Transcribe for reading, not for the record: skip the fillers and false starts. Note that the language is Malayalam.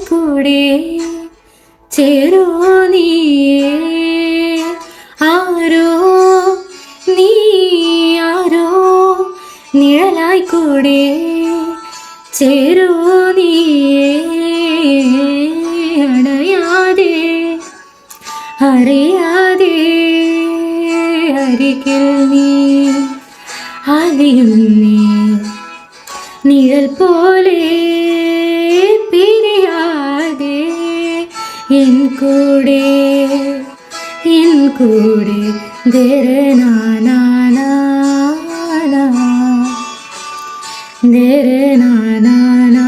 കൂടെ ചേരോ നീയേ ആരോ നീ ആരോ നിഴലായി കൂടെ ചേരോ നീയേ അണയാതെ അറിയാതെ അരികിൽ നീ അലിയുന്നേ നിഴൽ പോലെ പിരിയാതെ എൻ കൂടെ ദേരനാനാനാ ദേരനാനാനാ